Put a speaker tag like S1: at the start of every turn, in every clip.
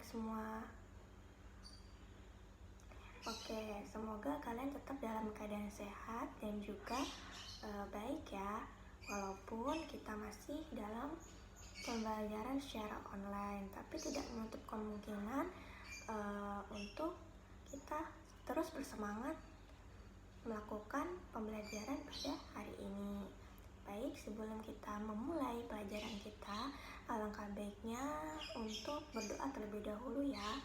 S1: semua. Oke, semoga kalian tetap dalam keadaan sehat dan juga baik ya, walaupun kita masih dalam pembelajaran secara online, tapi tidak menutup kemungkinan untuk kita terus bersemangat melakukan pembelajaran pada hari ini. Baik, sebelum kita memulai pelajaran kita, alangkah baiknya untuk berdoa terlebih dahulu ya.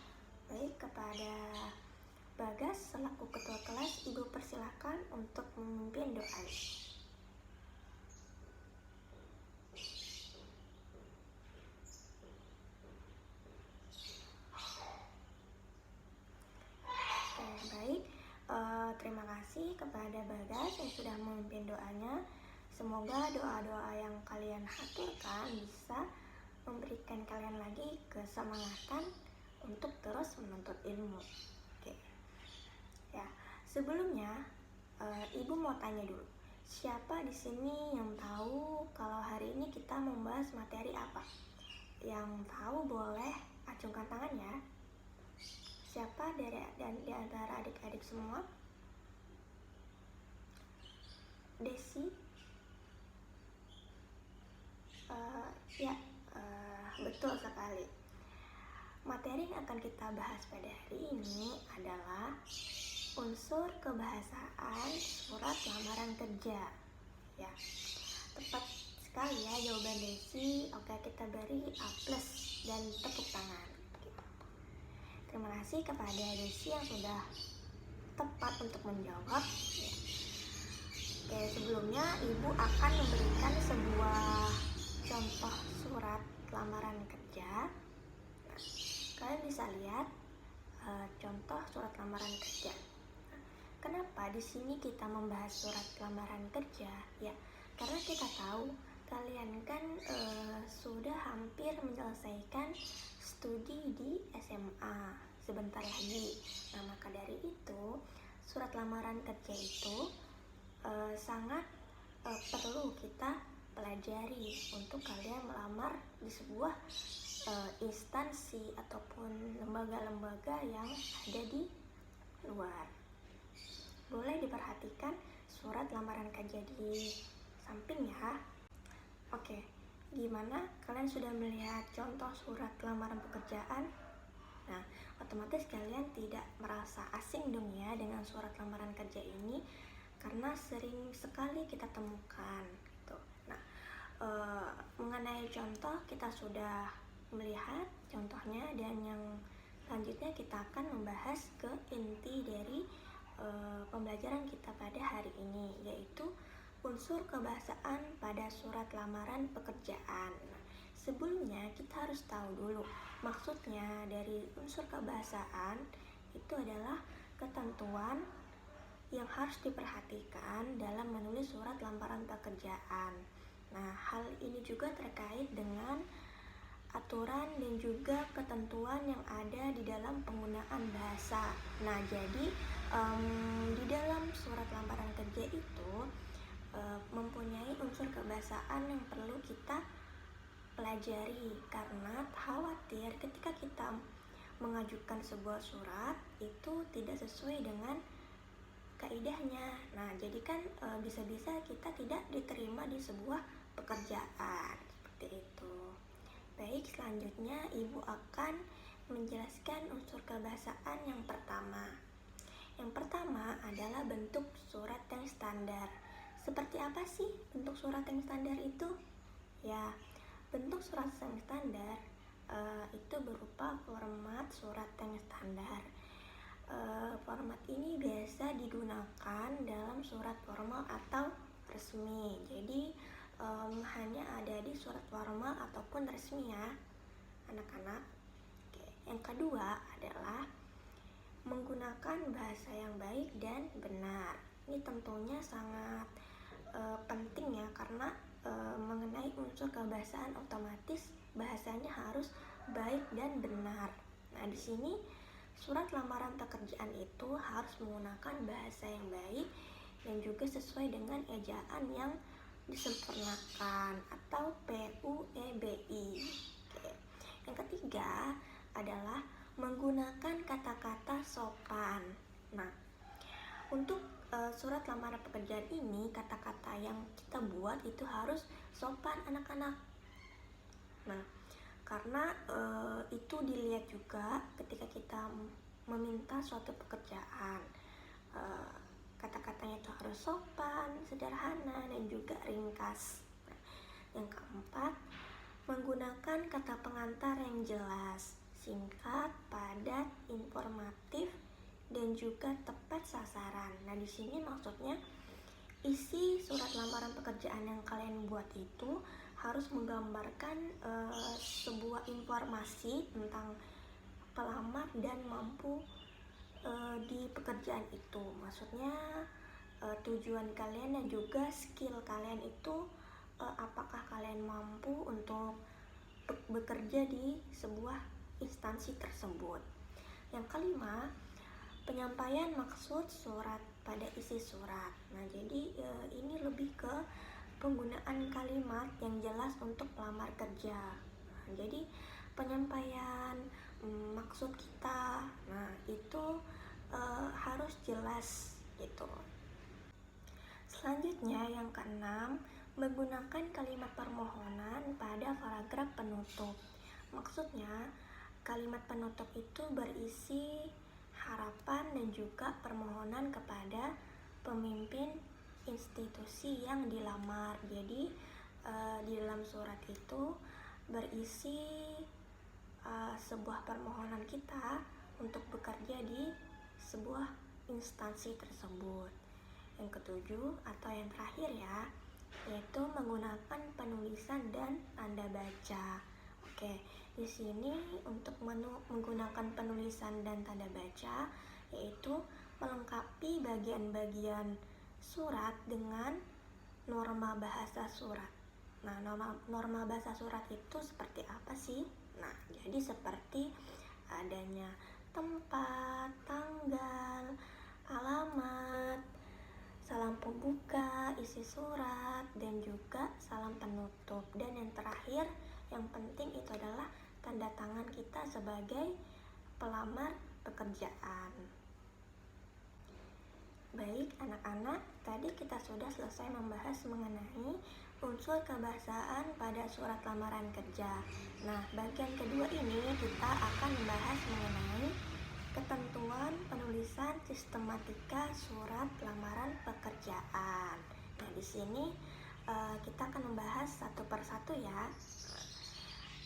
S1: Baik, kepada Bagas selaku ketua kelas, Ibu persilahkan untuk memimpin doa. Baik, terima kasih kepada Bagas yang sudah memimpin doanya. Semoga doa-doa yang kalian haturkan bisa memberikan kalian lagi kesemangatan untuk terus menuntut ilmu. Oke. Ya, sebelumnya Ibu mau tanya dulu. Siapa di sini yang tahu kalau hari ini kita membahas materi apa? Yang tahu boleh acungkan tangan ya. Siapa di antara adik-adik semua? Desi? Betul sekali. Materi yang akan kita bahas pada hari ini adalah unsur kebahasaan surat lamaran kerja. Ya, tepat sekali ya jawaban Desi. Oke, kita beri A+ dan tepuk tangan. Terima kasih kepada Desi yang sudah tepat untuk menjawab. Oke, sebelumnya Ibu akan memberikan sebuah contoh surat lamaran kerja. Nah, kalian bisa lihat contoh surat lamaran kerja. Kenapa di sini kita membahas surat lamaran kerja? Ya, karena kita tahu kalian kan sudah hampir menyelesaikan studi di SMA sebentar lagi. Nah, maka dari itu surat lamaran kerja itu sangat perlu kita pelajari untuk kalian melamar di sebuah instansi ataupun lembaga-lembaga yang ada di luar. Boleh diperhatikan surat lamaran kerja di samping ya. Oke, gimana? Kalian sudah melihat contoh surat lamaran pekerjaan? Nah, otomatis kalian tidak merasa asing dong ya dengan surat lamaran kerja ini, karena sering sekali kita temukan gitu. Nah, mengenai contoh kita sudah melihat contohnya, dan yang selanjutnya kita akan membahas ke inti dari pembelajaran kita pada hari ini, yaitu unsur kebahasaan pada surat lamaran pekerjaan. Nah, sebelumnya kita harus tahu dulu maksudnya dari unsur kebahasaan itu adalah ketentuan yang harus diperhatikan dalam menulis surat lamaran pekerjaan. Nah, hal ini juga terkait dengan aturan dan juga ketentuan yang ada di dalam penggunaan bahasa. Nah, jadi di dalam surat lamaran kerja itu mempunyai unsur kebahasaan yang perlu kita pelajari, karena khawatir ketika kita mengajukan sebuah surat itu tidak sesuai dengan kaidahnya. Nah, jadi kan bisa-bisa kita tidak diterima di sebuah pekerjaan seperti itu. Baik, selanjutnya Ibu akan menjelaskan unsur kebahasaan yang pertama. Yang pertama adalah bentuk surat yang standar. Seperti apa sih bentuk surat yang standar itu? Ya, bentuk surat yang standar itu berupa format surat yang standar. Format ini biasa digunakan dalam surat formal atau resmi. Jadi hanya ada di surat formal ataupun resmi ya anak-anak. Oke. Yang kedua adalah menggunakan bahasa yang baik dan benar. Ini tentunya sangat penting ya, karena mengenai unsur kebahasaan otomatis bahasanya harus baik dan benar. Nah, di sini surat lamaran pekerjaan itu harus menggunakan bahasa yang baik dan juga sesuai dengan ejaan yang disempurnakan atau PUEBI. Oke. Yang ketiga, adalah menggunakan kata-kata sopan. Nah, untuk surat lamaran pekerjaan ini, kata-kata yang kita buat itu harus sopan anak-anak. Nah, karena itu dilihat juga ketika kita meminta suatu pekerjaan. Kata-katanya itu harus sopan, sederhana, dan juga ringkas. Nah, yang keempat, menggunakan kata pengantar yang jelas, singkat, padat, informatif, dan juga tepat sasaran. Nah, di sini maksudnya isi surat lamaran pekerjaan yang kalian buat itu harus menggambarkan sebuah informasi tentang pelamar dan mampu di pekerjaan itu. Maksudnya tujuan kalian dan juga skill kalian itu, apakah kalian mampu untuk bekerja di sebuah instansi tersebut. Yang kelima, penyampaian maksud surat pada isi surat. Nah, jadi ini lebih ke penggunaan kalimat yang jelas untuk pelamar kerja. Nah, jadi penyampaian maksud kita, nah itu harus jelas gitu. Selanjutnya yang keenam, menggunakan kalimat permohonan pada paragraf penutup. Maksudnya kalimat penutup itu berisi harapan dan juga permohonan kepada pemimpin institusi yang dilamar. Jadi di dalam surat itu berisi sebuah permohonan kita untuk bekerja di sebuah instansi tersebut. Yang ketujuh atau yang terakhir ya, yaitu menggunakan penulisan dan tanda baca. Oke, di sini untuk menggunakan penulisan dan tanda baca yaitu melengkapi bagian-bagian surat dengan norma bahasa surat. Nah, norma bahasa surat itu seperti apa sih? Nah, jadi seperti adanya tempat, tanggal, alamat, salam pembuka, isi surat, dan juga salam penutup. Dan yang terakhir, yang penting itu adalah tanda tangan kita sebagai pelamar pekerjaan. Baik anak-anak, tadi kita sudah selesai membahas mengenai unsur kebahasaan pada surat lamaran kerja. Nah, bagian kedua ini kita akan membahas mengenai ketentuan penulisan sistematika surat lamaran pekerjaan. Nah, di sini kita akan membahas satu persatu ya.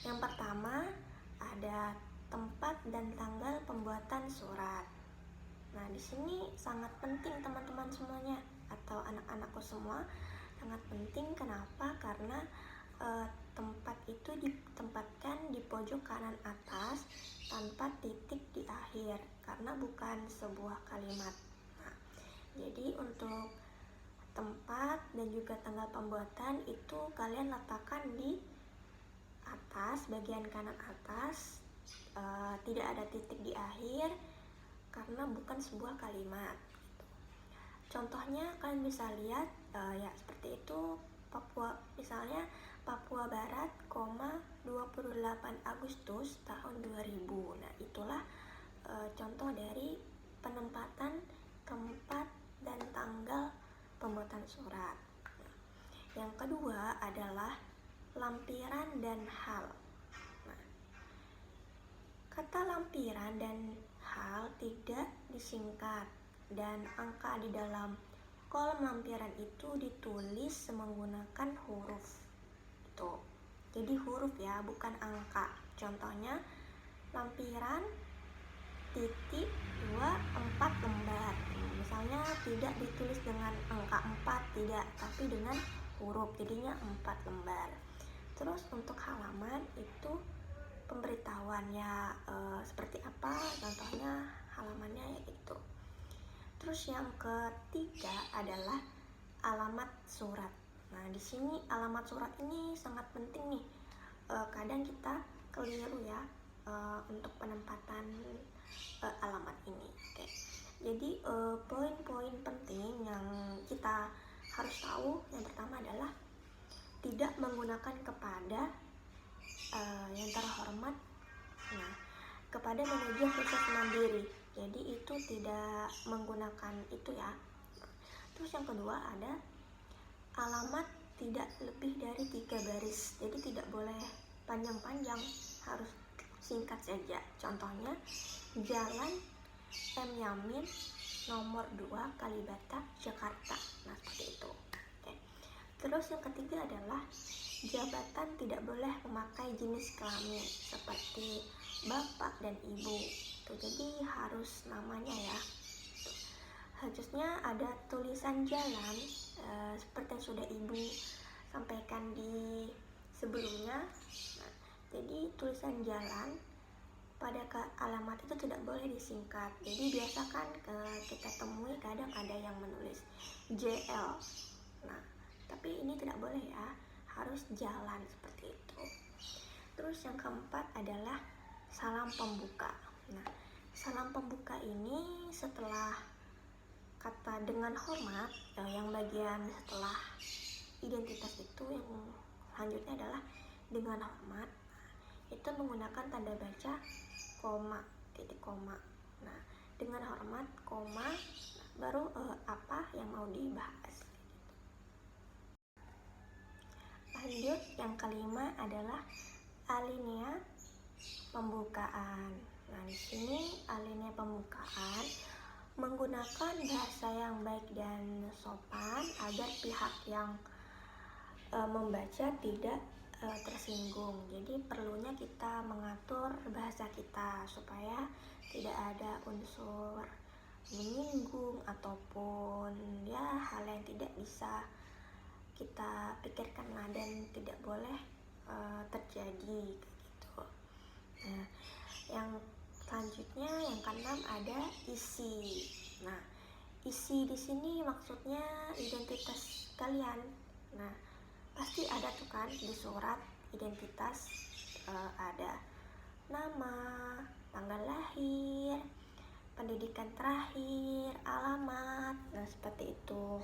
S1: Yang pertama ada tempat dan tanggal pembuatan surat. Nah, di sini sangat penting teman-teman semuanya atau anak-anakku semua, sangat penting. Kenapa? Karena tempat itu ditempatkan di pojok kanan atas tanpa titik di akhir karena bukan sebuah kalimat. Nah, jadi untuk tempat dan juga tanggal pembuatan itu kalian letakkan di atas, bagian kanan atas, tidak ada titik di akhir karena bukan sebuah kalimat. Contohnya kalian bisa lihat ya seperti itu. Misalnya Papua Barat, 28 Agustus tahun 2000. Nah, itulah contoh dari penempatan tempat dan tanggal pembuatan surat. Yang kedua adalah lampiran dan hal. Nah, kata lampiran dan hal tidak disingkat dan angka di dalam kolom lampiran itu ditulis menggunakan huruf. Itu. Jadi huruf ya, bukan angka. Contohnya lampiran titik 24 lembar. Misalnya tidak ditulis dengan angka 4, tidak, tapi dengan huruf, jadinya 4 lembar. Terus untuk halaman itu pemberitahuannya seperti apa, contohnya halamannya itu. Terus yang ketiga adalah alamat surat. Nah, di sini alamat surat ini sangat penting nih. Kadang kita keliru ya untuk penempatan alamat ini. Oke. Jadi poin-poin penting yang kita harus tahu, yang pertama adalah tidak menggunakan kepada yang terhormat. Nah, kepada manajer khusus mandiri. Jadi itu tidak menggunakan itu ya. Terus yang kedua ada alamat tidak lebih dari 3 baris. Jadi tidak boleh panjang-panjang, harus singkat saja. Contohnya Jalan M Yamin nomor 2 Kalibata, Jakarta. Nah, seperti itu. Oke. Terus yang ketiga adalah jabatan tidak boleh memakai jenis kelamin seperti bapak dan ibu. Tuh, jadi harus namanya ya. Harusnya ada tulisan jalan seperti yang sudah ibu sampaikan di sebelumnya. Nah, jadi tulisan jalan pada alamat itu tidak boleh disingkat. Jadi biasakan kita temui kadang ada yang menulis JL. Nah, tapi ini tidak boleh ya, harus jalan seperti itu. Terus yang keempat adalah salam pembuka. Nah, salam pembuka ini setelah kata dengan hormat, yang bagian setelah identitas itu yang selanjutnya adalah dengan hormat. Itu menggunakan tanda baca koma, titik koma. Nah, dengan hormat koma, baru apa yang mau dibahas. Lanjut, yang kelima adalah alinea pembukaan. Nah, di sini alinea pembukaan menggunakan bahasa yang baik dan sopan agar pihak yang membaca tidak tersinggung. Jadi perlunya kita mengatur bahasa kita supaya tidak ada unsur menyinggung ataupun ya hal yang tidak bisa kita pikirkan dan tidak boleh terjadi gitu. Nah, yang selanjutnya yang keenam ada isi. Nah, isi di sini maksudnya identitas kalian. Nah, pasti ada tuh kan di surat identitas ada nama, tanggal lahir, pendidikan terakhir, alamat. Nah, seperti itu.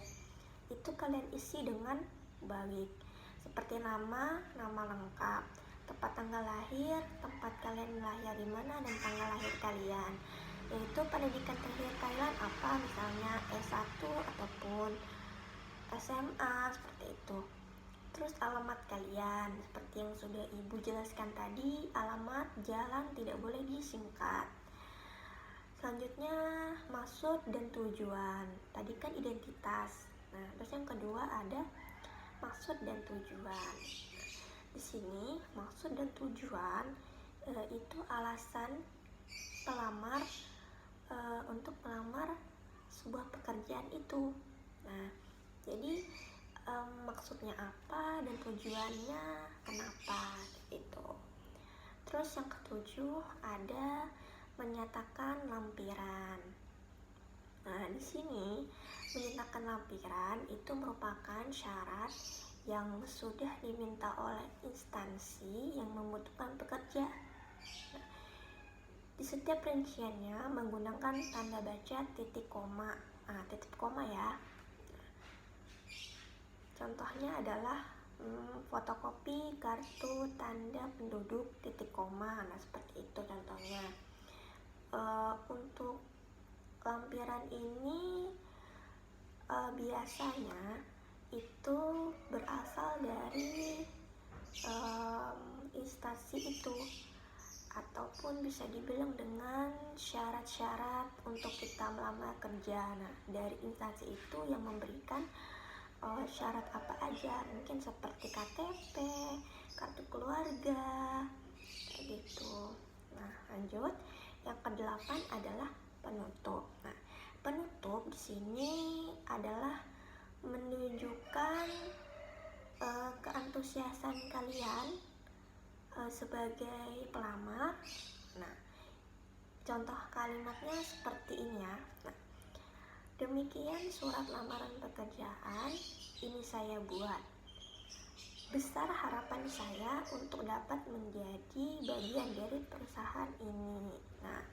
S1: Itu kalian isi dengan baik. Seperti nama lengkap, tempat tanggal lahir, tempat kalian lahir di mana dan tanggal lahir kalian. Yaitu pendidikan terakhir kalian apa, misalnya S1 ataupun SMA, seperti itu. Terus alamat kalian, seperti yang sudah ibu jelaskan tadi, alamat jalan tidak boleh disingkat. Selanjutnya maksud dan tujuan. Tadi kan identitas. Nah, terus yang kedua ada maksud dan tujuan. Di sini maksud dan tujuan itu alasan pelamar untuk melamar sebuah pekerjaan itu. Nah, jadi maksudnya apa dan tujuannya kenapa gitu. Terus yang ketujuh ada menyatakan lampiran. Nah, di sini menyatakan lampiran itu merupakan syarat yang sudah diminta oleh instansi yang membutuhkan pekerja. Nah, di setiap rinciannya menggunakan tanda baca titik koma. Nah, titik koma ya. Contohnya adalah fotokopi kartu tanda penduduk titik koma. Nah, seperti itu contohnya. Untuk lampiran ini biasanya itu berasal dari instansi itu, ataupun bisa dibilang dengan syarat-syarat untuk kita melamar kerja. Nah, dari instansi itu yang memberikan syarat apa aja, mungkin seperti KTP, kartu keluarga, kayak gitu. Nah, lanjut. Yang kedelapan adalah penutup. Nah, penutup di sini adalah menunjukkan keantusiasan kalian sebagai pelamar. Nah, contoh kalimatnya seperti ini ya. Nah, demikian surat lamaran pekerjaan ini saya buat. Besar harapan saya untuk dapat menjadi bagian dari perusahaan ini. Nah,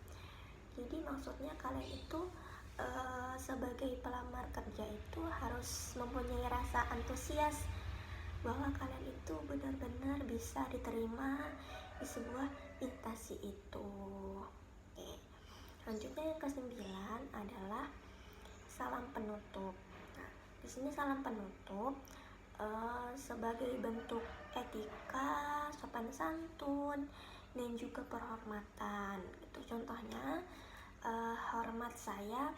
S1: jadi maksudnya kalian itu sebagai pelamar kerja itu harus mempunyai rasa antusias bahwa kalian itu benar-benar bisa diterima di sebuah intasi itu. Oke. Selanjutnya yang ke-9 adalah salam penutup. Nah, di sini salam penutup sebagai bentuk etika, sopan santun, dan juga penghormatan. Itu contohnya hormat saya,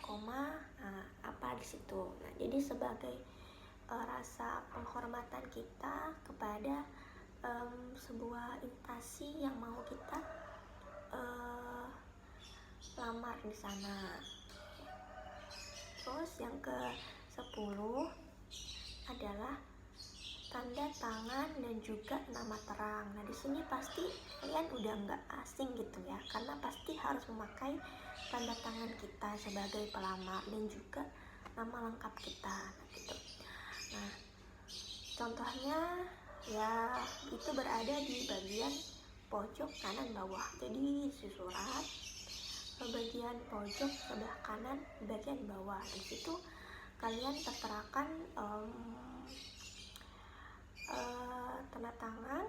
S1: apa di situ. Nah, jadi sebagai rasa penghormatan kita kepada sebuah intasi yang mau kita lamar di sana. Terus yang ke-10 adalah tanda tangan dan juga nama terang. Nah, di sini pasti kalian udah nggak asing gitu ya, karena pasti harus memakai tanda tangan kita sebagai pelamar dan juga nama lengkap kita, gitu. Nah, contohnya ya itu berada di bagian pojok kanan bawah. Jadi si surat bagian pojok sebelah kanan bagian bawah. Di situ kalian terterakan tanda tangan,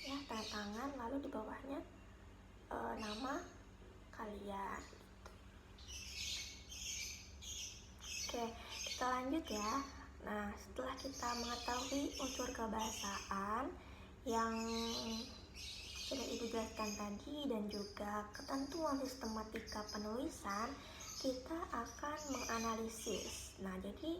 S1: ya tanda tangan, lalu di bawahnya nama kalian. Oke, kita lanjut ya. Nah, setelah kita mengetahui unsur kebahasaan yang sudah Ibu jelaskan tadi dan juga ketentuan sistematika penulisan, kita akan menganalisis. Nah, jadi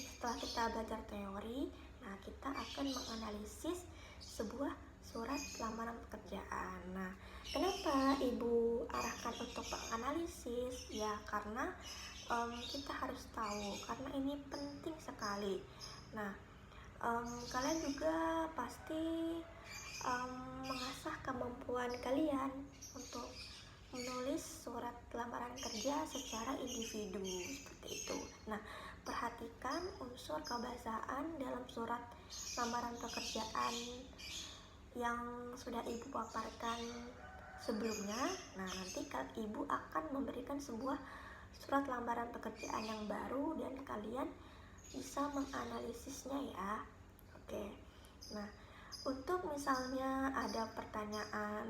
S1: setelah kita belajar teori, nah kita akan menganalisis sebuah surat lamaran pekerjaan. Nah, kenapa Ibu arahkan untuk menganalisis? Ya, karena kita harus tahu, karena ini penting sekali. Nah, kalian juga pasti mengasah kemampuan kalian untuk menulis surat lamaran kerja secara individu seperti itu. Nah, perhatikan unsur kebahasaan dalam surat lamaran pekerjaan yang sudah Ibu paparkan sebelumnya. Nah, nanti Ibu akan memberikan sebuah surat lamaran pekerjaan yang baru dan kalian bisa menganalisisnya ya. Oke. Nah, untuk misalnya ada pertanyaan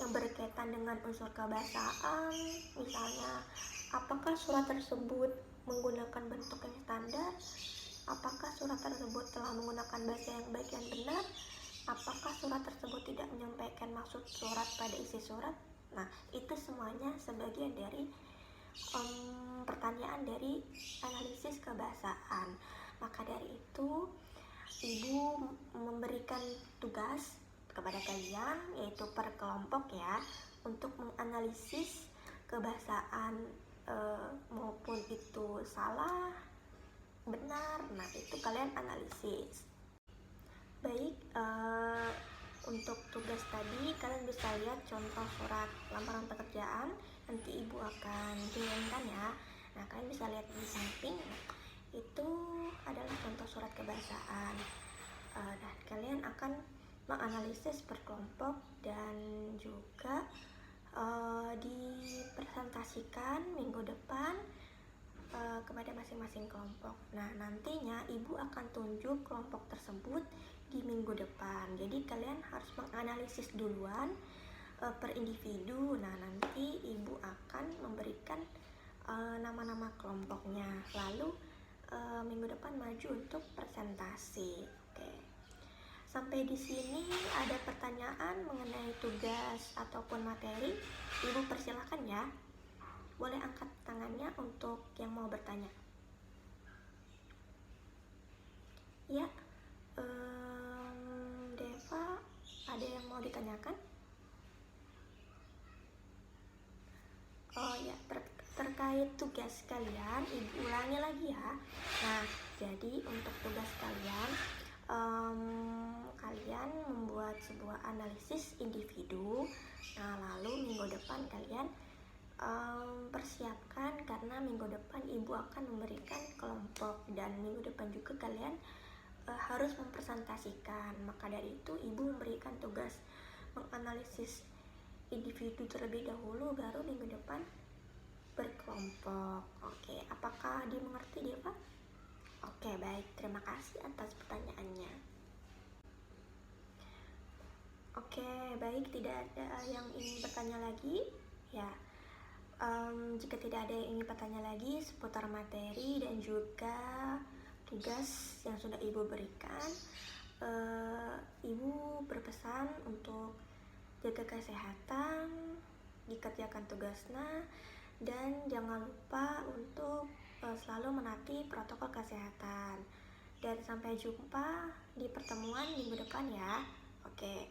S1: yang berkaitan dengan unsur kebahasaan, misalnya apakah surat tersebut menggunakan bentuk yang standar, apakah surat tersebut telah menggunakan bahasa yang baik dan benar, apakah surat tersebut tidak menyampaikan maksud surat pada isi surat. Nah, itu semuanya sebagian dari pertanyaan dari analisis kebahasaan. Maka dari itu Ibu memberikan tugas kepada kalian, yaitu per kelompok ya, untuk menganalisis kebahasaan maupun itu salah, benar. Nah, itu kalian analisis. Baik, untuk tugas tadi kalian bisa lihat contoh surat lamaran pekerjaan, nanti Ibu akan kirimkan ya. Nah, kalian bisa lihat di samping, itu adalah contoh surat kebahasaan. Dan kalian akan menganalisis per kelompok dan juga dipresentasikan minggu depan kepada masing-masing kelompok. Nah, nantinya Ibu akan tunjuk kelompok tersebut di minggu depan. Jadi kalian harus menganalisis duluan per individu. Nah, nanti Ibu akan memberikan nama-nama kelompoknya. Lalu minggu depan maju untuk presentasi. Oke. Sampai di sini ada pertanyaan mengenai tugas ataupun materi? Ibu persilahkan ya. Boleh angkat tangannya untuk yang mau bertanya. Ya, Deva, ada yang mau ditanyakan? Oh ya, terkait tugas kalian, Ibu ulangi lagi ya. Nah, jadi untuk tugas kalian, kalian membuat sebuah analisis individu. Nah, lalu minggu depan kalian persiapkan, karena minggu depan Ibu akan memberikan kelompok dan minggu depan juga kalian harus mempresentasikan. Maka dari itu Ibu memberikan tugas menganalisis individu terlebih dahulu, baru minggu depan berkelompok. Oke, apakah dimengerti Deva? Oke, baik, terima kasih atas pertanyaannya. Oke, baik, tidak ada yang ingin bertanya lagi. Ya, jika tidak ada yang ingin bertanya lagi seputar materi dan juga tugas yang sudah Ibu berikan, Ibu berpesan untuk jaga kesehatan, dikerjakan tugasnya, dan jangan lupa untuk selalu menaati protokol kesehatan. Dan sampai jumpa di pertemuan minggu depan ya. Oke,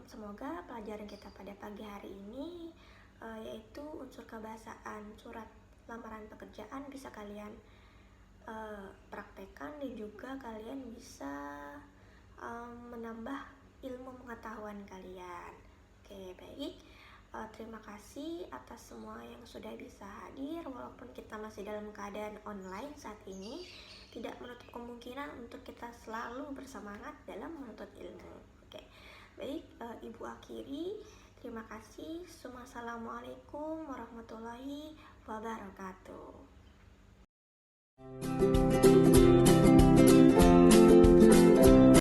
S1: semoga pelajaran kita pada pagi hari ini yaitu unsur kebahasaan surat lamaran pekerjaan bisa kalian praktekkan, dan juga kalian bisa menambah ilmu pengetahuan kalian. Oke, baik. Terima kasih atas semua yang sudah bisa hadir, walaupun kita masih dalam keadaan online saat ini, tidak menutup kemungkinan untuk kita selalu bersemangat dalam menuntut ilmu. Oke, baik, Ibu akhiri. Terima kasih. Assalamualaikum warahmatullahi wabarakatuh.